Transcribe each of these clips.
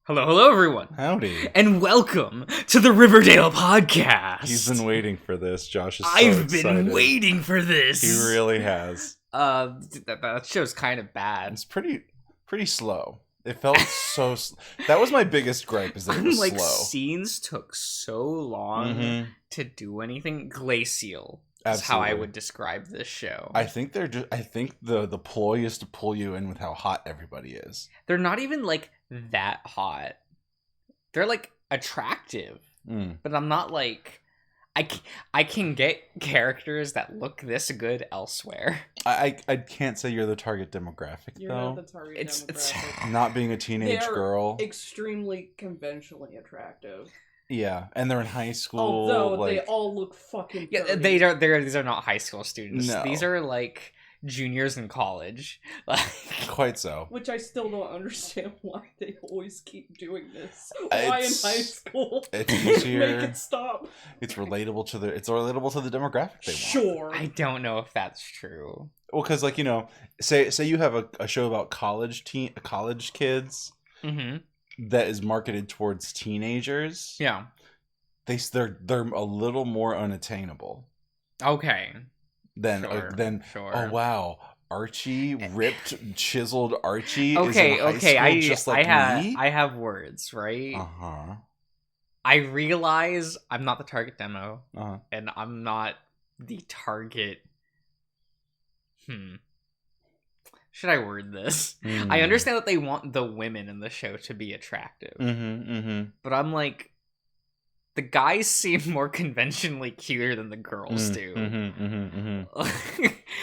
Hello, everyone. Howdy. And welcome to the Riverdale podcast. He's been waiting for this. Josh is so I've excited. been waiting for this. He really has. That show's kind of bad. It's pretty slow. It felt so that was my biggest gripe, is that it was slow. Scenes took so long to do anything. Glacial is how I would describe this show. I think the ploy is to pull you in with how hot everybody is. They're not even like that hot. They're like attractive, but I'm not like I can get characters that look this good elsewhere. I can't say you're the target demographic, You're though. not the target demographic. Not being a teenage girl. Extremely conventionally attractive. Yeah, and they're in high school. Although they all look fucking 30. These are not high school students. No. These are like juniors in college. Quite so. Which I still don't understand why they always keep doing this. Why in high school? It's easier. Make it stop. It's relatable to the demographic they want. Sure. I don't know if that's true. Well, because like, you know, say you have a show about college kids that is marketed towards teenagers. Yeah, they're a little more unattainable. Okay. Then oh wow, Archie, ripped, chiseled Archie. Okay, is in high school just like me? I have words, right? I realize I'm not the target demo, and I'm not the target. Should I word this? I understand that they want the women in the show to be attractive, but I'm like, the guys seem more conventionally cuter than the girls do. No,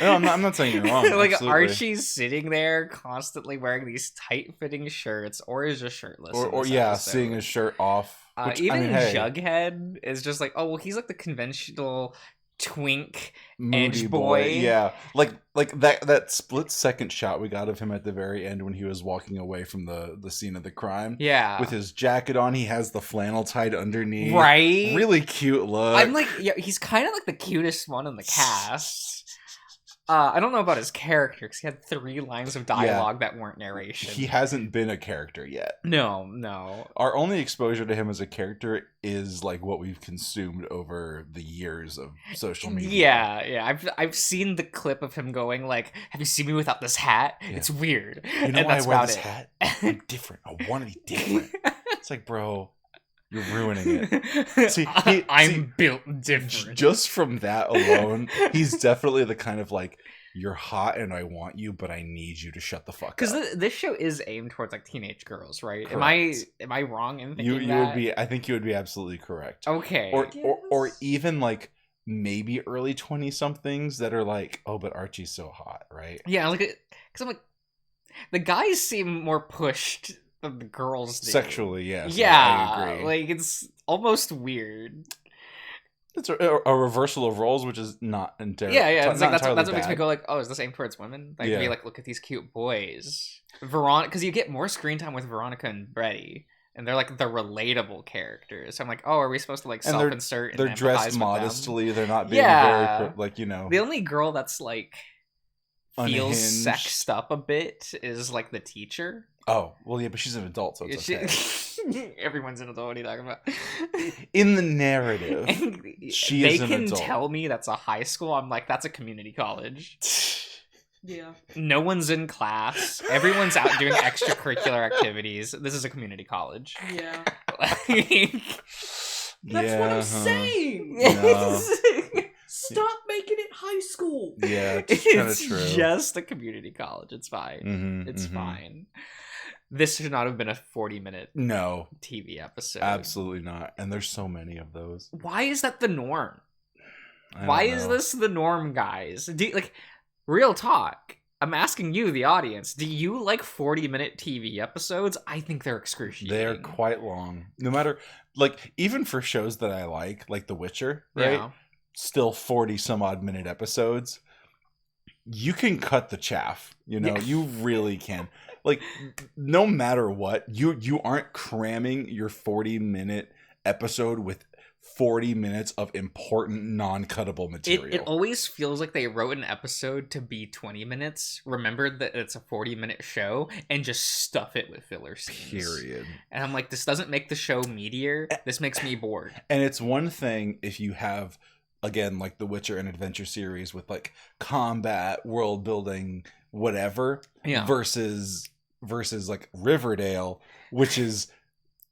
I'm not saying you're wrong. Like, absolutely. Archie's sitting there constantly wearing these tight-fitting shirts, or is just shirtless. Or seeing his shirt off. Which, even Jughead is just like, oh well, he's like the conventional twink moody edge boy. Yeah, like that split second shot we got of him at the very end when he was walking away from the scene of the crime. Yeah, with his jacket on, he has the flannel tied underneath. Right, really cute look. I'm like, yeah, he's kind of like the cutest one in the cast. I don't know about his character, because he had 3 lines of dialogue that weren't narration. He hasn't been a character yet. No. Our only exposure to him as a character is like what we've consumed over the years of social media. Yeah. I've seen the clip of him going like, "Have you seen me without this hat? Yeah. It's weird." You know why I wear this hat? I'm different. I want to be different. It's like, bro, you're ruining it. See, I'm built different. Just from that alone, he's definitely the kind of like, you're hot and I want you, but I need you to shut the fuck up. Because this show is aimed towards like teenage girls, right? Correct. Am I wrong in thinking you would be? I think you would be absolutely correct. Okay. Or even like maybe early 20-somethings that are like, oh, but Archie's so hot, right? Yeah, like, because I'm like, the guys seem more pushed than the girls do. Sexually, yes. Yeah, I agree. like, it's almost weird. It's a reversal of roles, which is not entirely. Yeah. It's like that's what bad. makes me go like, oh, is this aimed towards women? Like, be like, look at these cute boys. Veronica, because you get more screen time with Veronica and Betty, and they're like the relatable characters. So I'm like, oh, are we supposed to like self-insert? They're dressed modestly. They're not being very like, you know. The only girl that's like feels unhinged. sexed up a bit is like the teacher. Oh, well, yeah, but she's an adult, so it's okay. Everyone's an adult. What are you talking about? In the narrative, she is an adult. They can tell me that's a high school. I'm like, that's a community college. Yeah. No one's in class. Everyone's out doing extracurricular activities. This is a community college. Yeah. That's what I'm saying. No. Stop making it high school. Yeah, it's kind of true. It's just a community college. It's fine. It's fine. This should not have been a 40-minute TV episode. Absolutely not. And there's so many of those. Why is that the norm? Why is this the norm, guys? Real talk. I'm asking you, the audience. Do you like 40-minute TV episodes? I think they're excruciating. They're quite long. No matter, like, even for shows that I like The Witcher, right? Yeah. Still 40-some-odd minute episodes. You can cut the chaff. You know, you really can. Like, no matter what, you aren't cramming your 40-minute episode with 40 minutes of important non-cuttable material. It always feels like they wrote an episode to be 20 minutes, remembered that it's a 40-minute show, and just stuff it with filler scenes. Period. And I'm like, this doesn't make the show meatier. This makes me bored. And it's one thing if you have, again, like the Witcher and Adventure series with like combat, world building, whatever, versus like Riverdale, which is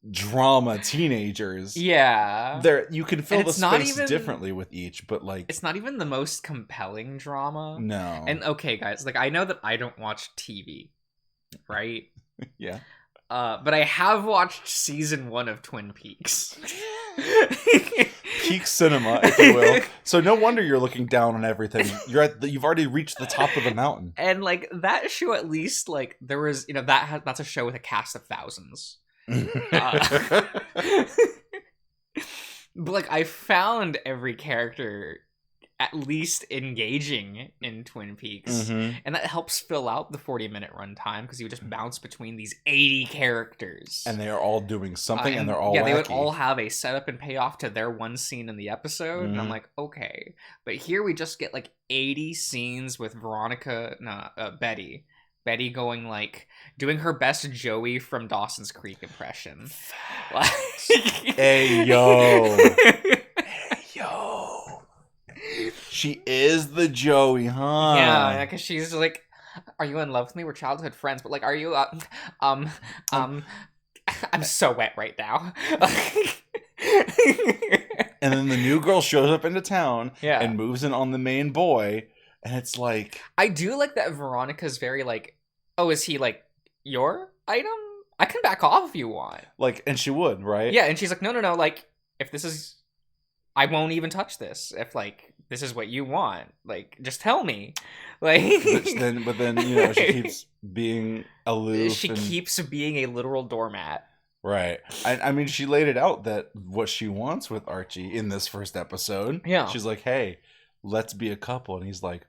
drama teenagers. There you can fill the space differently with each, but like it's not even the most compelling drama. No. And okay, guys, like I know that I don't watch TV, right? Yeah. But I have watched season 1 of Twin Peaks. Peak cinema, if you will. So no wonder you're looking down on everything. You've already reached the top of the mountain. And like that show, at least, like there was, that's a show with a cast of thousands. But like I found every character at least engaging in Twin Peaks, and that helps fill out the 40-minute runtime because you would just bounce between these 80 characters, and they are all doing something, and they're all they wacky. would all have a setup and payoff to their one scene in the episode, and I'm like, okay, but here we just get like 80 scenes with Betty going like doing her best Joey from Dawson's Creek impression. Hey yo. Hey yo. She is the Joey, huh? Yeah, because she's like, "Are you in love with me? We're childhood friends, but like, are you I'm so wet right now." And then the new girl shows up into town and moves in on the main boy. And it's like... I do like that Veronica's very like, oh, is he like your item? I can back off if you want. Like, and she would, right? Yeah, and she's like, no, like, if this is... I won't even touch this if, like, this is what you want. Like, just tell me. Like... but then, you know, she keeps being aloof. She keeps being a literal doormat. Right. I mean, she laid it out that what she wants with Archie in this first episode. Yeah. She's like, hey, let's be a couple. And he's like,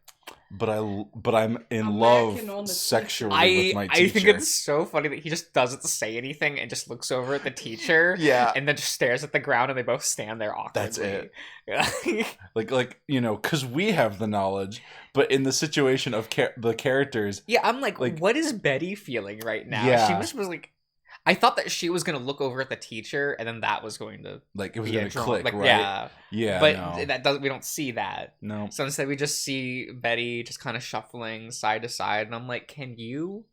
but I'm in love sexually with my teacher. I think it's so funny that he just doesn't say anything and just looks over at the teacher. Yeah. And then just stares at the ground and they both stand there awkwardly. That's it. Yeah. like you know, because we have the knowledge, but in the situation of the characters. Yeah, I'm like, what is Betty feeling right now? Yeah. She was like... I thought that she was going to look over at the teacher and then that was going to... Like, it was going to click, like, right? Yeah. Yeah, but we don't see that. No. So instead we just see Betty just kind of shuffling side to side. And I'm like, can you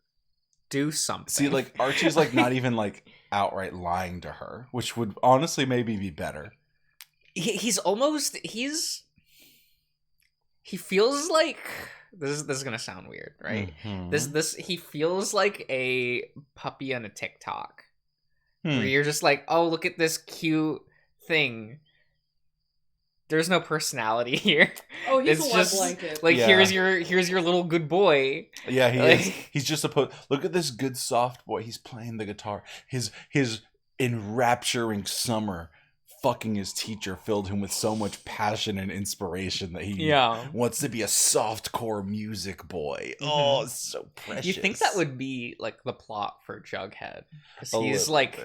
do something? See, like, Archie's, like, not even, like, outright lying to her, which would honestly maybe be better. He's almost... He feels like... This is gonna sound weird, right? This he feels like a puppy on a TikTok, where you're just like, oh, look at this cute thing. There's no personality here. Oh, he's it's a just blanket. Like here's your little good boy. Yeah, he is. He's just supposed. Look at this good soft boy. He's playing the guitar. His enrapturing summer. Fucking his teacher filled him with so much passion and inspiration that he wants to be a softcore music boy. Oh, it's so precious. You think that would be like the plot for Jughead? Because he's like,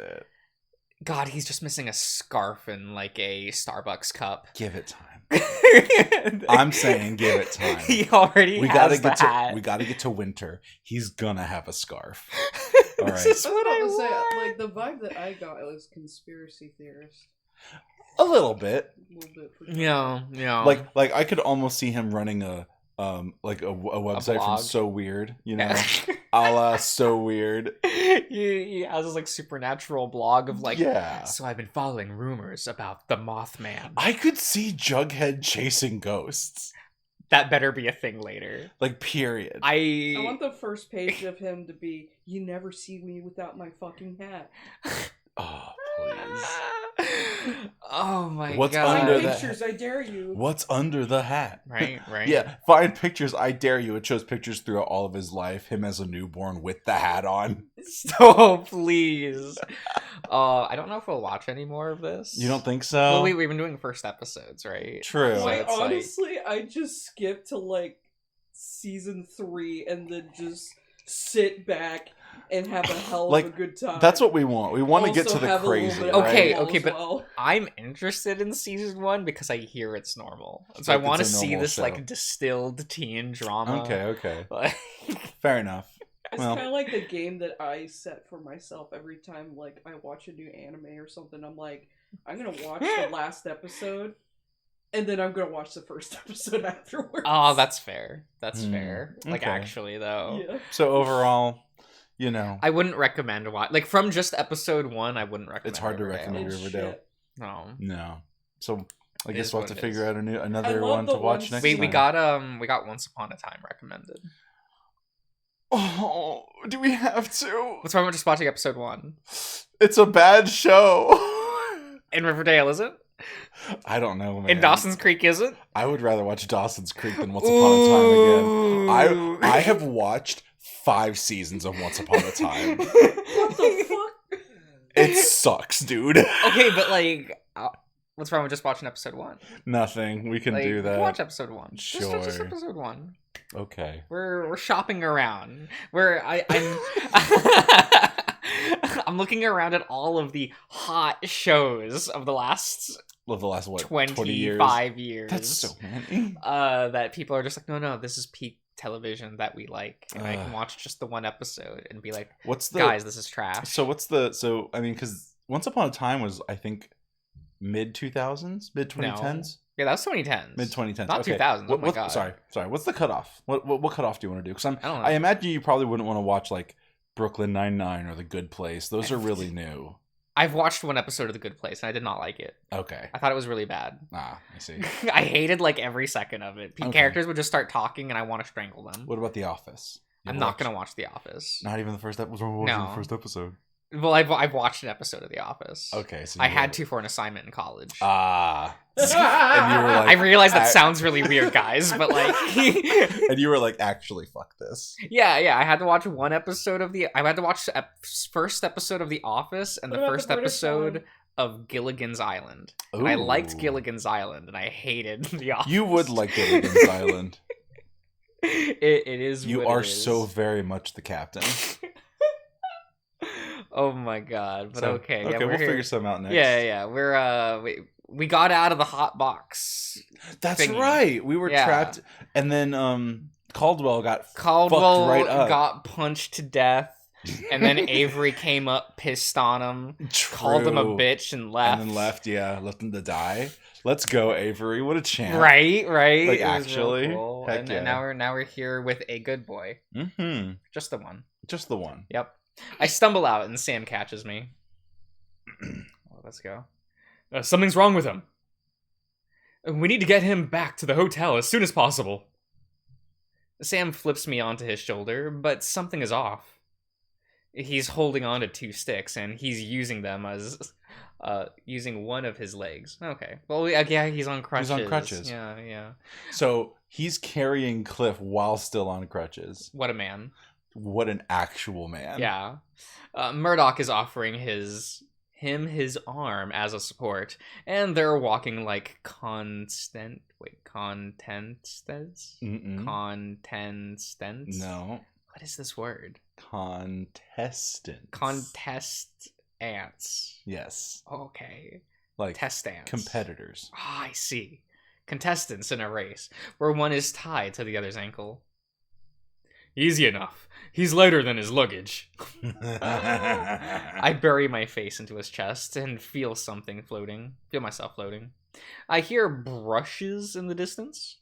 God, he's just missing a scarf and like a Starbucks cup. Give it time. I'm saying give it time. He already has the hat. We gotta get to winter. He's gonna have a scarf. All right. This is what I want. Say, like the vibe that I got was conspiracy theorist. A little bit. For sure. Yeah. Like I could almost see him running a website from So Weird, you know, a la So Weird. He has this like supernatural blog of like, so I've been following rumors about the Mothman. I could see Jughead chasing ghosts. That better be a thing later. Like, period. I want the first page of him to be, you never see me without my fucking hat. Oh, please. Oh my What's God. Under Find the pictures, I dare you. What's under the hat? Right. Yeah, find pictures, I dare you. It shows pictures throughout all of his life, him as a newborn with the hat on. So please. I don't know if we'll watch any more of this. You don't think so? Well, we've been doing first episodes, right? True. So Wait, honestly, I just skipped to like season 3 and then just sit back and have a hell of a good time. That's what we want. We want to get to the crazy. Okay, right? okay, but I'm interested in season 1 because I hear it's normal. So I want to see this show. Like distilled teen drama. Okay. Fair enough. It's kind of like the game that I set for myself every time like I watch a new anime or something. I'm like, I'm going to watch the last episode and then I'm going to watch the first episode afterwards. Oh, that's fair. That's fair. Like actually though. Yeah. So overall, you know, I wouldn't recommend like from just episode 1, I wouldn't recommend. It's hard to recommend Riverdale. No. So I guess we'll have to figure out another one to watch next time. We got Once Upon a Time recommended. Oh, do we have to? What's wrong with just watching episode 1? It's a bad show. In Riverdale, is it? I don't know, man. In Dawson's Creek, is it? I would rather watch Dawson's Creek than Once Upon a Time again. I have watched 5 seasons of Once Upon a Time. What the fuck? It sucks, dude. Okay, but like, what's wrong with just watching episode 1? Nothing. We can do that. Watch episode 1. Sure. Just episode 1. Okay. We're shopping around. I'm looking around at all of the hot shows of the last what, 20 years. That's so many. That people are just like, no, this is peak television that we like, and I can watch just the one episode and be like, guys, this is trash. So I mean, because Once Upon a Time was, I think, mid 2000s, mid 2010s. Yeah, that was 2010s. Mid 2010s. Not 2000s. Oh my god. Sorry. What's the cutoff? What cutoff do you want to do? Because I don't know. I imagine you probably wouldn't want to watch like Brooklyn Nine-Nine or The Good Place. Those are really new. I've watched one episode of The Good Place and I did not like it. Okay. I thought it was really bad. I see. I hated like every second of it. Characters would just start talking and I want to strangle them. What about The Office? I'm not going to watch The Office. Not even the first episode? No. The first episode? Well, I've watched an episode of The Office. Okay. So I had to for an assignment in college. And you were like, I realize that sounds really weird, guys, but like... and you were like, actually, fuck this. Yeah, I had to watch one episode of I had to watch the first episode of The Office and the first episode of Gilligan's Island. And I liked Gilligan's Island, and I hated The Office. You would like Gilligan's Island. It is. You are so very much the captain. Oh my god! But okay, we'll figure something out next. Yeah. We got out of the hot box. That's thingy. Right. We were trapped, and then Caldwell fucked right up. Got punched to death, and then Avery came up, pissed on him, called him a bitch, and left. And then left him to die. Let's go, Avery! What a champ! Right. Like actually, cool. And now we're here with a good boy. Mm-hmm. Just the one. Yep. I stumble out and Sam catches me. Well, let's go. Something's wrong with him. We need to get him back to the hotel as soon as possible. Sam flips me onto his shoulder, but something is off. He's holding on to 2 sticks, and he's using them as... using one of his legs. Okay. Well, yeah, he's on crutches. He's on crutches. Yeah. So, he's carrying Cliff while still on crutches. What a man. What an actual man. Yeah. Murdoch is offering his arm as a support, and they're walking like contestants? No. What is this word? Contestants. Ants. Yes. Okay. Like test ants. Competitors. I see. Contestants in a race where one is tied to the other's ankle. Easy enough. He's lighter than his luggage. I bury my face into his chest and feel myself floating. I hear brushes in the distance.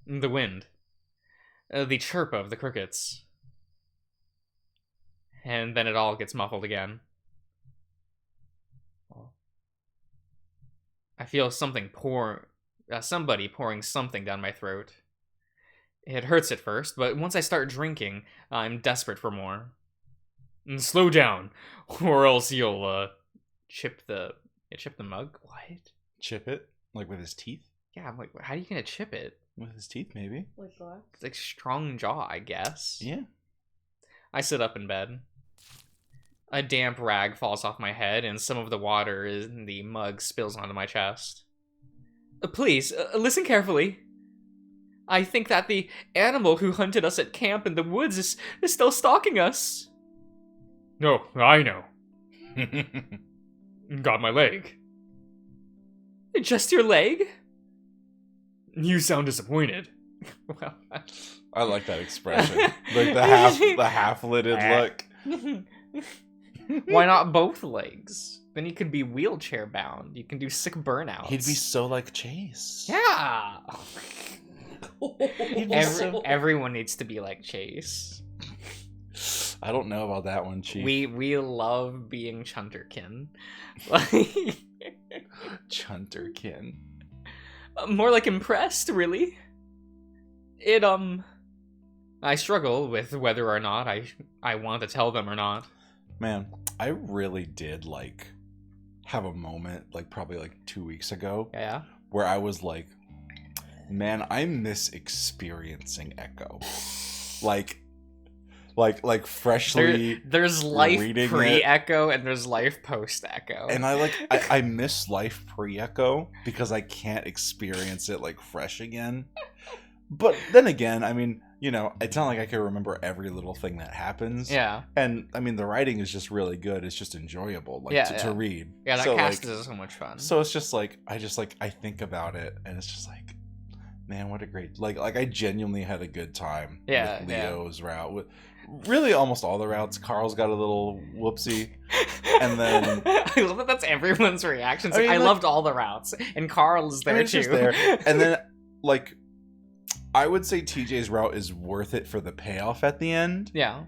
The wind. The chirp of the crickets. And then it all gets muffled again. I feel somebody pouring something down my throat. It hurts at first, but once I start drinking, I'm desperate for more. And slow down, or else you'll chip the mug. What? Chip it like with his teeth? Yeah, I'm like, how are you gonna chip it? With his teeth, maybe. Like that? It's like strong jaw, I guess. Yeah. I sit up in bed. A damp rag falls off my head, and some of the water in the mug spills onto my chest. Please, listen carefully. I think that the animal who hunted us at camp in the woods is still stalking us. No, I know. Got my leg. Just your leg? You sound disappointed. Well, I like that expression. Like the half-lidded look. Why not both legs? Then you could be wheelchair bound. You can do sick burnouts. He'd be so like Chase. Yeah. Everyone needs to be like Chase. I don't know about that one, Chief. We love being Chunterkin. Chunterkin. More like impressed, really. I struggle with whether or not I want to tell them or not. Man, I really did like have a moment, like probably like 2 weeks ago, Yeah. where I was like, man, I miss experiencing Echo. Like freshly there's life reading pre-Echo and there's life post-Echo. And I miss life pre-Echo because I can't experience it like fresh again. But then again, I mean, you know, it's not like I can remember every little thing that happens. Yeah. And I mean, the writing is just really good. It's just enjoyable, like to read. Yeah, that so, cast like, is so much fun. So it's just like I think about it, and it's just like, man, what a great like I genuinely had a good time with Leo's route. With really almost all the routes, Carl's got a little whoopsie, and then I love that that's everyone's reactions. I mean, I loved all the routes, and Carl is there too. Just there. And then like I would say TJ's route is worth it for the payoff at the end. Yeah.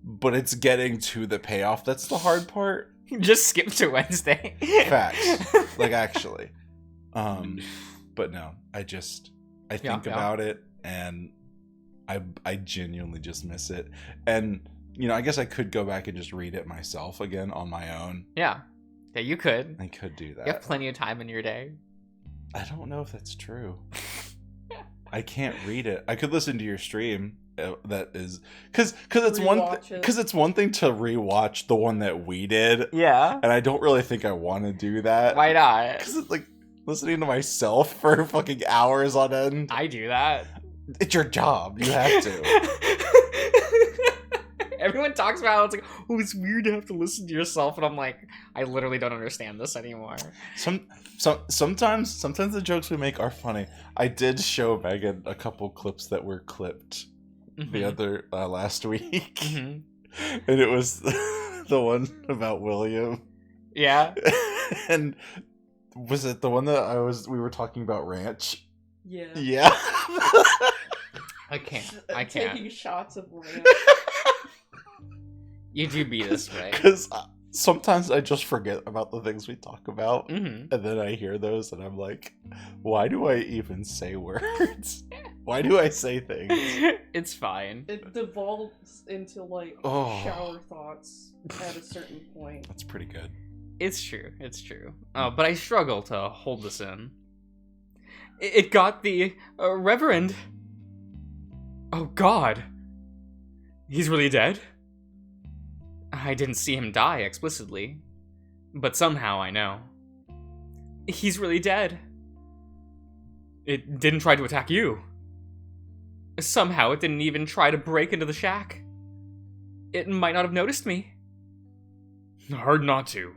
But it's getting to the payoff that's the hard part. Just skip to Wednesday. Facts. Like actually. But no, I think about it, and I genuinely just miss it. And you know, I guess I could go back and just read it myself again on my own. Yeah. Yeah, you could. I could do that. You have plenty of time in your day. I don't know if that's true. I can't read it. I could listen to your stream. That is because it's one thing to rewatch the one that we did. Yeah. And I don't really think I want to do that. Why not? Because it's like listening to myself for fucking hours on end. I do that. It's your job. You have to. Everyone talks about how it's like, oh, it's weird to have to listen to yourself, and I'm like, I literally don't understand this anymore. Sometimes the jokes we make are funny. I did show Megan a couple clips that were clipped the other last week, and it was the one about William. Yeah. And was it the one that we were talking about Ranch? Yeah. Yeah. I can't. Taking shots of Ranch. You do be this way. Because sometimes I just forget about the things we talk about, and then I hear those, and I'm like, why do I even say words? Why do I say things? It's fine. It devolves into, like, shower thoughts at a certain point. That's pretty good. It's true. But I struggle to hold this in. It got the Reverend. Oh, God. He's really dead? I didn't see him die explicitly, but somehow I know. He's really dead. It didn't try to attack you. Somehow it didn't even try to break into the shack. It might not have noticed me. Hard not to.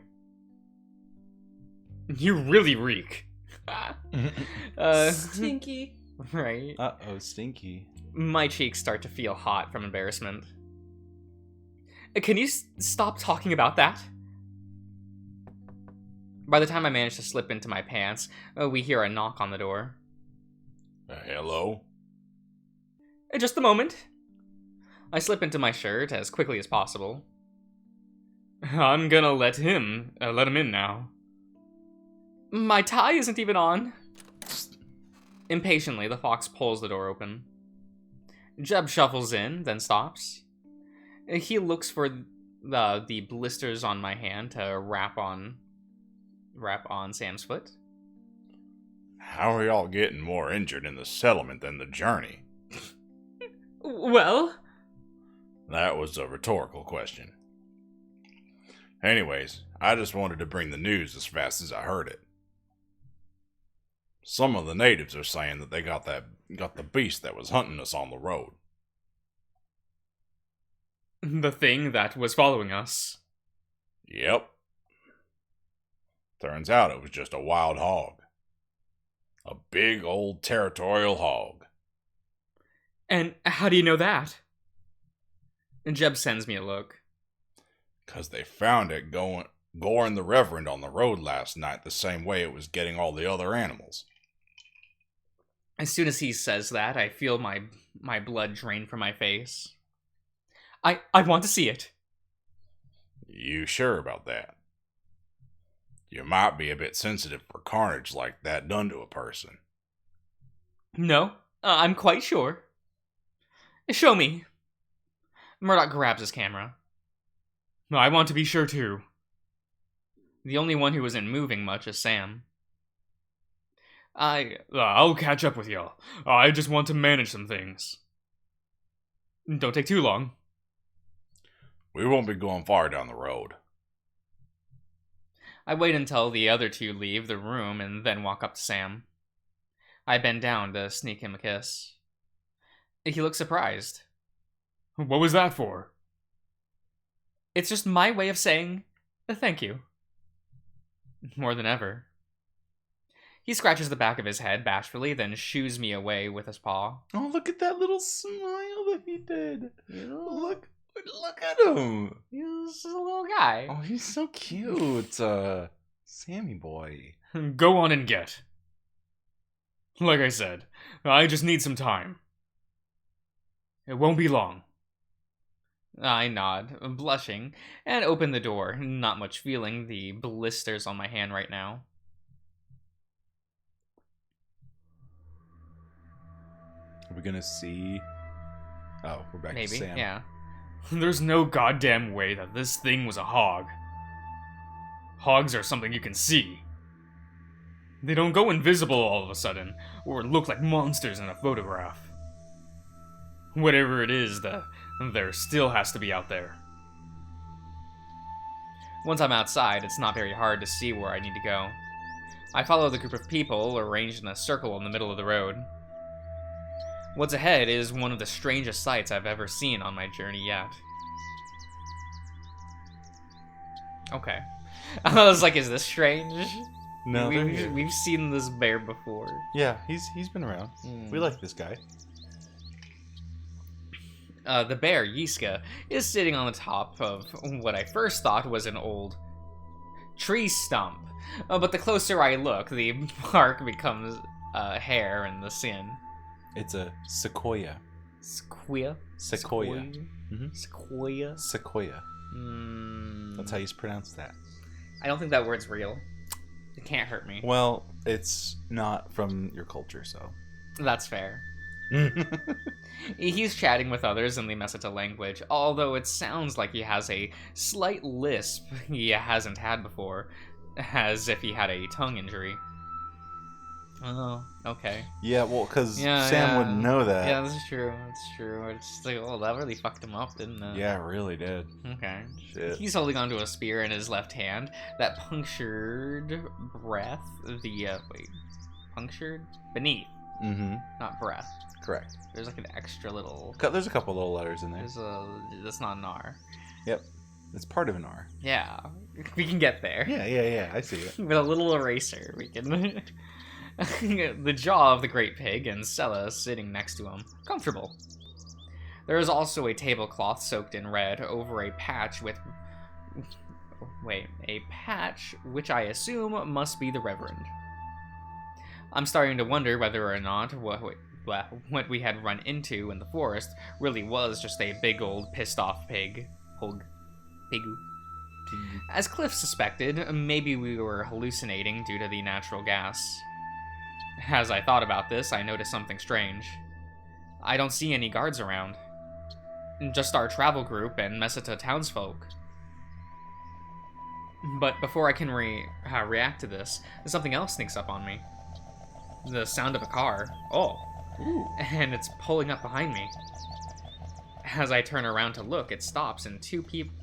You really reek. Stinky. Right. Uh-oh, stinky. My cheeks start to feel hot from embarrassment. Can you stop talking about that? By the time I manage to slip into my pants, we hear a knock on the door. Hello? Just a moment. I slip into my shirt as quickly as possible. I'm gonna let him in now. My tie isn't even on. Impatiently, the fox pulls the door open. Jeb shuffles in, then stops. He looks for the blisters on my hand to wrap on Sam's foot. How are y'all getting more injured in the settlement than the journey? Well? That was a rhetorical question. Anyways, I just wanted to bring the news as fast as I heard it. Some of the natives are saying that they got the beast that was hunting us on the road. The thing that was following us. Yep. Turns out it was just a wild hog. A big old territorial hog. And how do you know that? And Jeb sends me a look. 'Cause they found it goring the Reverend on the road last night the same way it was getting all the other animals. As soon as he says that, I feel my blood drain from my face. I want to see it. You sure about that? You might be a bit sensitive for carnage like that done to a person. No, I'm quite sure. Show me. Murdoch grabs his camera. I want to be sure too. The only one who isn't moving much is Sam. I'll catch up with y'all. I just want to manage some things. Don't take too long. We won't be going far down the road. I wait until the other two leave the room and then walk up to Sam. I bend down to sneak him a kiss. He looks surprised. What was that for? It's just my way of saying thank you. More than ever. He scratches the back of his head bashfully, then shoos me away with his paw. Oh, look at that little smile that he did. Look at him. He's a little guy. Oh, he's so cute. Sammy boy. Go on and get. Like I said, I just need some time. It won't be long. I nod, blushing, and open the door, not much feeling the blisters on my hand right now. Are we gonna see... Oh, we're back to Sam. Yeah. There's no goddamn way that this thing was a hog. Hogs are something you can see. They don't go invisible all of a sudden, or look like monsters in a photograph. Whatever it is, there still has to be out there. Once I'm outside, it's not very hard to see where I need to go. I follow the group of people arranged in a circle in the middle of the road. What's ahead is one of the strangest sights I've ever seen on my journey yet. Okay. I was like, is this strange? No, we've seen this bear before. Yeah, he's been around. We like this guy. The bear, Yiska, is sitting on the top of what I first thought was an old tree stump. But the closer I look, the bark becomes hair and the skin. It's a sequoia. Sequoia? Sequoia. Mm-hmm. Sequoia? Sequoia. That's how you pronounce that. I don't think that word's real. It can't hurt me. Well, it's not from your culture, so. That's fair. He's chatting with others in the Meseta language, although it sounds like he has a slight lisp he hasn't had before, as if he had a tongue injury. Oh, okay. Yeah, well, because Sam wouldn't know that. Yeah, that's true. That's true. It's like, oh, that really fucked him up, didn't it? Yeah, it really did. Okay. Shit. He's holding onto a spear in his left hand that punctured breath. Punctured beneath. Mm-hmm. Not breath. Correct. There's like an extra little. There's a couple little letters in there. That's not an R. Yep. It's part of an R. Yeah, we can get there. Yeah. I see it. With a little eraser, we can. The jaw of the great pig and Sella sitting next to him, comfortable. There is also a tablecloth soaked in red over a patch with. A patch which I assume must be the Reverend. I'm starting to wonder whether or not what we had run into in the forest really was just a big old pissed off pig. Pigu. As Cliff suspected, maybe we were hallucinating due to the natural gas. As I thought about this, I noticed something strange. I don't see any guards around. Just our travel group and Meseta townsfolk. But before I can react to this, something else sneaks up on me. The sound of a car. Oh. Ooh. And it's pulling up behind me. As I turn around to look, it stops and two people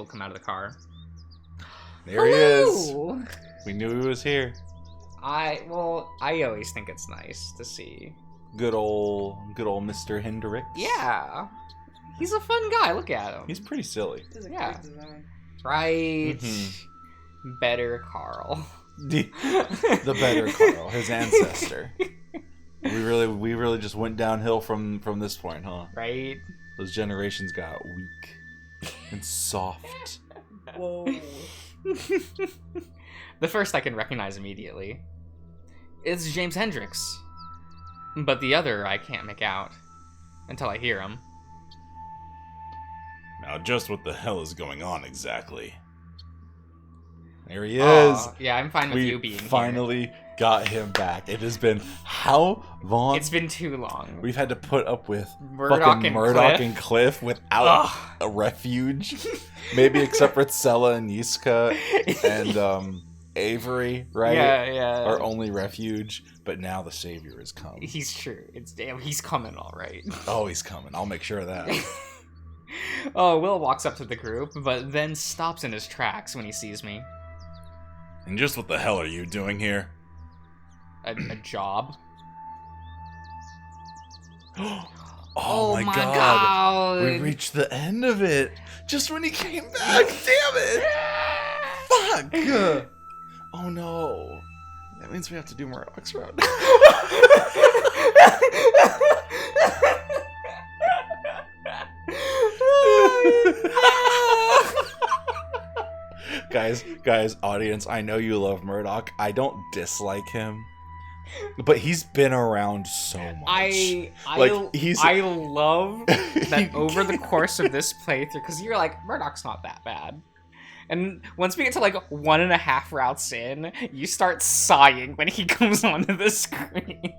come out of the car. There he is. We knew he was here. I always think it's nice to see. Good old Mr. Hendricks. Yeah. He's a fun guy. Look at him. He's pretty silly. This is a Yeah. great design. Right. Mm-hmm. Better Carl. The better Carl, his ancestor. We really just went downhill from this point, huh? Right. Those generations got weak and soft. Whoa. The first I can recognize immediately is James Hendricks, but the other I can't make out until I hear him. Now, just what the hell is going on exactly? There he is. Yeah, I'm fine with We you being finally got him back. It has been how long? It's been too long. We've had to put up with Murdoch and Murdoch Cliff. and Cliff without a refuge. Maybe except for Sella and Yiska and Avery, right? Yeah. Our only refuge. But now the savior has come. He's true. He's coming all right. Oh, he's coming. I'll make sure of that. Oh, Will walks up to the group, but then stops in his tracks when he sees me. And just what the hell are you doing here? A job. Oh my god. We reached the end of it. Just when he came back. Damn it. Fuck. Oh no. That means we have to do Murdoch's route. Guys, audience, I know you love Murdoch. I don't dislike him. But he's been around so much. I love that over the course of this playthrough, because you're like, Murdoch's not that bad. And once we get to like 1.5 routes in, you start sighing when he comes onto the screen.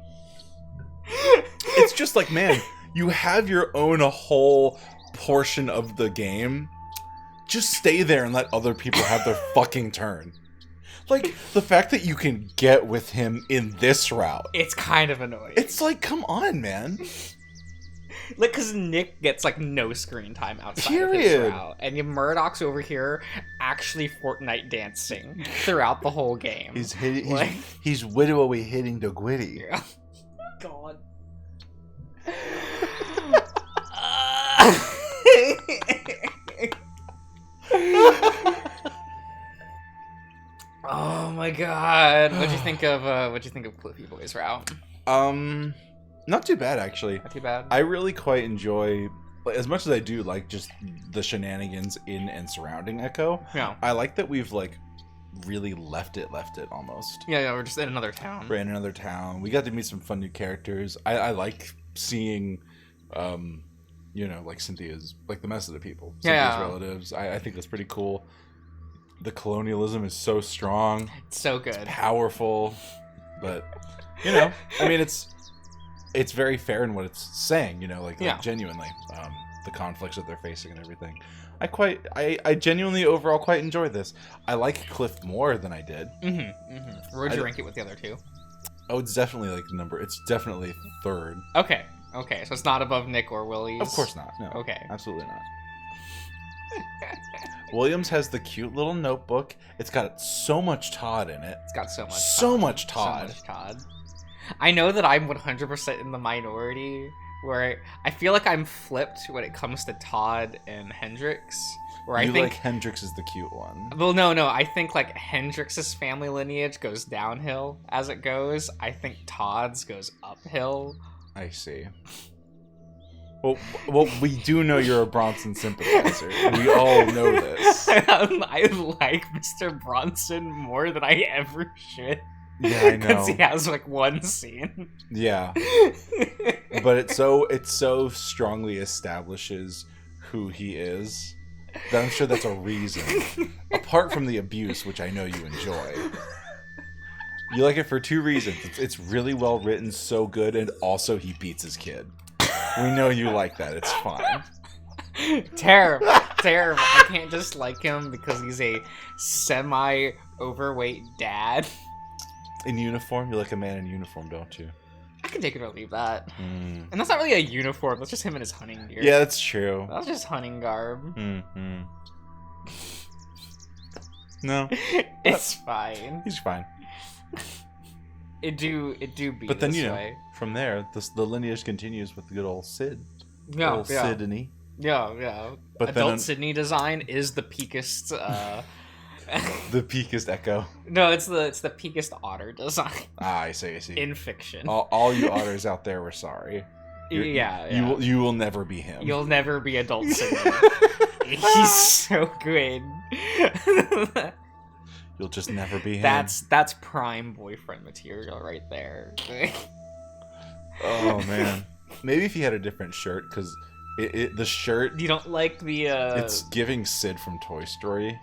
It's just like, man, you have your own whole portion of the game. Just stay there and let other people have their fucking turn. Like, the fact that you can get with him in this route. It's kind of annoying. It's like, come on, man. Like, because Nick gets, like, no screen time outside of his Period. route. And Murdoch's over here actually Fortnite dancing throughout the whole game. He's hitting, Like- he's widowy hitting the gwitty. Yeah. God. Oh my god. What'd you think of Cliffy Boy's route? Not too bad, actually. Not too bad. I really quite enjoy, like, as much as I do like just the shenanigans in and surrounding Echo. Yeah. I like that we've like really left it almost. Yeah, we're just in another town. We're in another town. We got to meet some fun new characters. I like seeing, like Cynthia's, like the mess of the people, Cynthia's relatives. I think that's pretty cool. The colonialism is so strong. It's so good. It's powerful, but I mean, it's very fair in what it's saying. Like genuinely, the conflicts that they're facing and everything. I genuinely overall quite enjoy this. I like Cliff more than I did. Where'd you rank it with the other two? Oh, it's definitely it's definitely third. Okay, so it's not above Nick or Willie's? Of course not. No. Okay. Absolutely not. Williams has the cute little notebook. It's got so much Todd in it. It's got so much Todd. So much Todd. I know that I'm 100% in the minority, where I feel like I'm flipped when it comes to Todd and Hendrix. Where I think like Hendrix is the cute one. Well, no. I think like Hendrix's family lineage goes downhill as it goes. I think Todd's goes uphill. I see. Well, we do know you're a Bronson sympathizer. We all know this. I like Mr. Bronson more than I ever should. Yeah, I know. Because he has like one scene. Yeah. But it so strongly establishes who he is that I'm sure that's a reason. Apart from the abuse, which I know you enjoy. You like it for two reasons. It's really well written, so good, and also he beats his kid. We know you like that. It's fine. Terrible. I can't just like him because he's a semi-overweight dad. In uniform? You like a man in uniform, don't you? I can take it or leave that. And that's not really a uniform. That's just him in his hunting gear. Yeah, that's true. That's just hunting garb. No. It's fine. He's fine. It do be But then, this way. from there, the lineage continues with the good old Sid. Yeah. Sydney. Yeah. But Adult Sydney design is the peakest. The peakest Echo. No, it's the peakest otter design. I see. In fiction. All you otters out there, we're sorry. You will never be him. You'll never be Adult Sydney. He's so good. You'll just never be him. That's prime boyfriend material right there. Oh man. Maybe if he had a different shirt, because the shirt. You don't like the. It's giving Sid from Toy Story.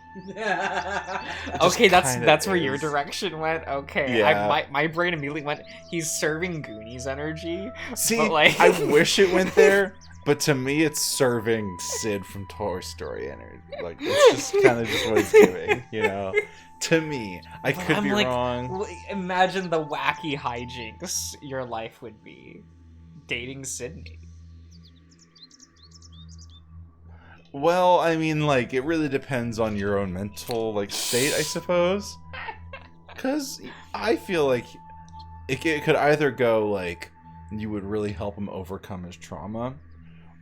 Okay, that's where your direction went. Okay, yeah. My brain immediately went. He's serving Goonies energy. See, but like... I wish it went there, but to me, it's serving Sid from Toy Story energy. Like it's just kind of just what it's giving, you know. To me, I could be wrong. Imagine the wacky hijinks your life would be dating Sydney. Well, I mean, like, it really depends on your own mental, like, state, I suppose. Because I feel like it could either go, like, you would really help him overcome his trauma,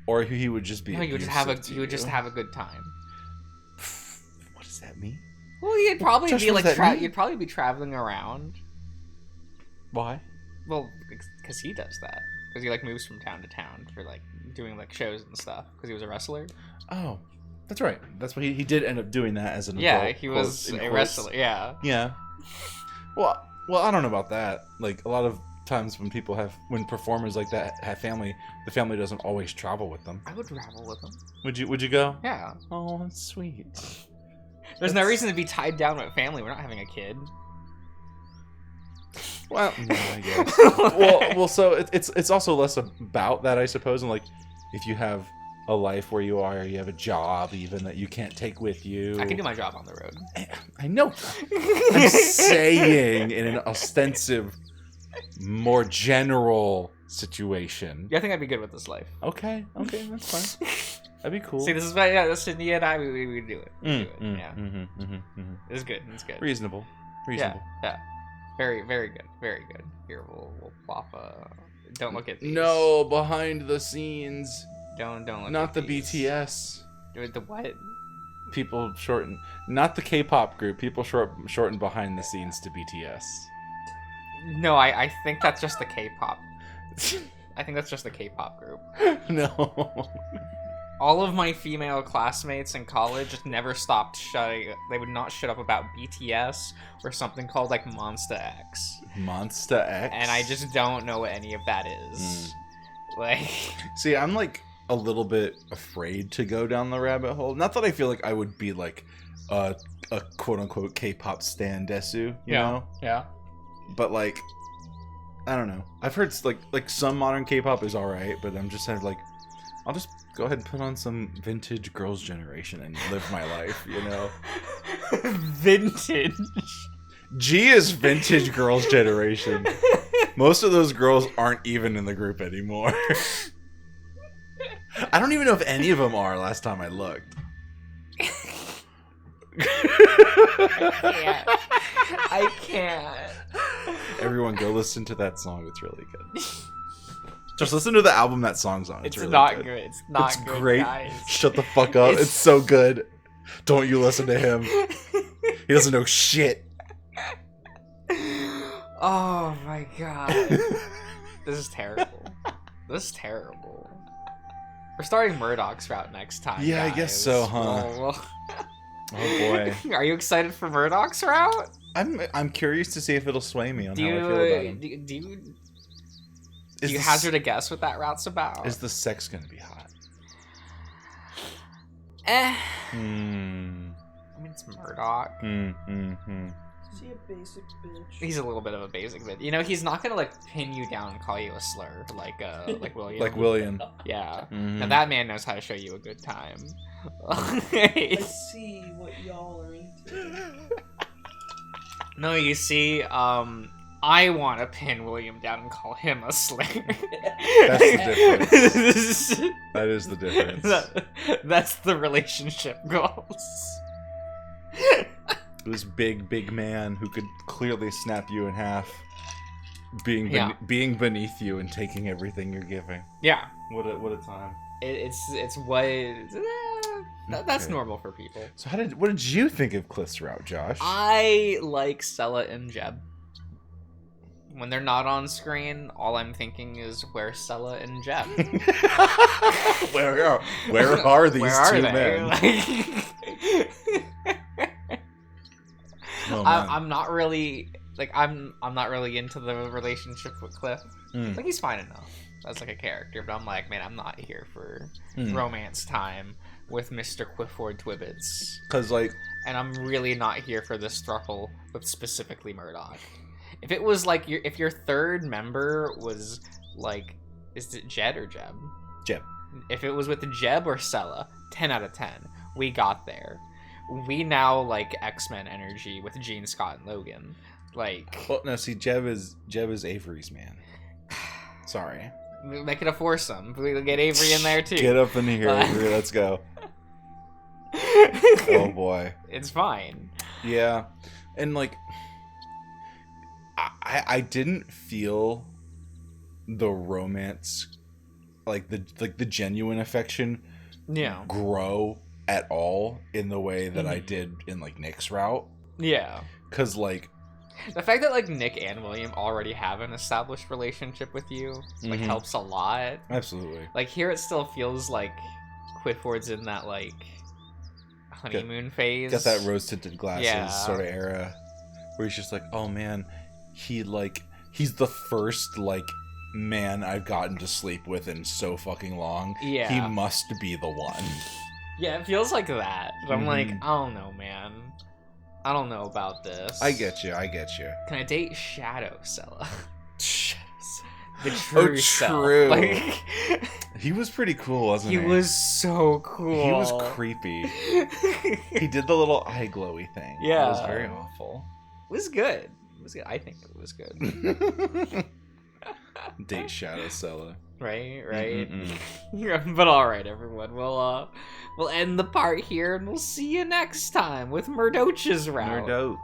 or he would just be you would just have a good time. What does that mean? Well, you'd probably be, like, you'd probably be traveling around. Why? Well, because he does that. Because he, like, moves from town to town for, like, doing, like, shows and stuff. Because he was a wrestler. Oh, that's right. That's what he did end up doing that as an adult. Yeah, he was a wrestler. Yeah. Yeah. Well, I don't know about that. Like a lot of times when performers like that have family, the family doesn't always travel with them. I would travel with them. Would you go? Yeah. Oh, that's sweet. There's no reason to be tied down with family. We're not having a kid. Well, no, I guess. well, so it's also less about that, I suppose, and like if you have a life where you have a job even that you can't take with you. I can do my job on the road. I know. I'm saying in an ostensive, more general situation. Yeah, I think I'd be good with this life. Okay, that's fine. That'd be cool. See, this is why, that's Sydney and I, we do it. Yeah. It's good. Reasonable. Yeah. Very, very good. Very good. Here, we'll plop don't look at these. No, behind the scenes. Don't look Not at the these. BTS. The what? People shorten. Not the K-pop group. People shorten behind the scenes to BTS. No, I think that's just the K-pop. I think that's just the K-pop group. No. All of my female classmates in college just never stopped shutting. They would not shut up about BTS or something called like Monsta X. Monsta X? And I just don't know what any of that is. Like, see, I'm like a little bit afraid to go down the rabbit hole. Not that I feel like I would be like a quote unquote K-pop stan desu, you know? Yeah. But like, I don't know. I've heard like some modern K-pop is alright, but I'm just kind of like, I'll just go ahead and put on some vintage Girls' Generation and live my life, you know? Vintage. G is vintage Girls' Generation. Most of those girls aren't even in the group anymore. I don't even know if any of them are last time I looked. I can't. Everyone go listen to that song. It's really good. Just listen to the album that song's on. It's really not good. good. It's not good, great. Guys. Shut the fuck up. It's so good. Don't you listen to him. He doesn't know shit. Oh my god. This is terrible. We're starting Murdoch's route next time. Yeah, guys. I guess so, huh? Oh boy. Are you excited for Murdoch's route? I'm curious to see if it'll sway me on how I feel about him. Do you hazard a guess what that route's about? Is the sex gonna be hot? I mean, it's Murdoch. Is he a basic bitch? He's a little bit of a basic bitch. You know, he's not gonna like pin you down and call you a slur like William. Like William. Yeah. Now that man knows how to show you a good time. I see what y'all are into. No, you see, I want to pin William down and call him a slur. That's the difference. That is the difference. That's the relationship goals. This big man who could clearly snap you in half, being beneath you and taking everything you're giving. Yeah. What a time. it's what that's normal for people. So what did you think of Cliff's route, Josh? I like Sella and Jeb. When they're not on screen, all I'm thinking is where's Sella and Jeb? Where are these two men? I'm not really I'm not really into the relationship with Cliff. Like he's fine enough as like a character, but I'm like, man, I'm not here for romance time with Mr. Quifford Twibbits. And I'm really not here for this throuple with specifically Mrjosh. If it was like if your third member was like, is it Jed or Jeb? Jeb. If it was with Jeb or Sella, 10 out of 10. We got there. We now like X-Men energy with Gene, Scott, and Logan. Like, well, no, see, Jeb is Avery's man. Sorry. Make it a foursome. We'll get Avery in there too. Get up in here, Avery. Let's go. Oh boy. It's fine. Yeah, and like, I didn't feel the romance, like the genuine affection, grow at all in the way that I did in like Nick's route. Yeah. Because like, the fact that like Nick and William already have an established relationship with you like helps a lot. Absolutely. Like here it still feels like Quifford's in that like honeymoon phase. Got that rose-tinted glasses sort of era where he's just like, oh man, he's the first like man I've gotten to sleep with in so fucking long. Yeah. He must be the one. Yeah, it feels like that. But I'm like, I don't know, man. I don't know about this. I get you. Can I date Shadow Sella? The true self. Like, he was pretty cool, wasn't he? He was so cool. He was creepy. He did the little eye glowy thing. Yeah. It was very awful. It was good. I think it was good. Date Shadow Sella. Right. But alright, everyone. We'll end the part here and we'll see you next time with Mrjosh's route. Mrjosh.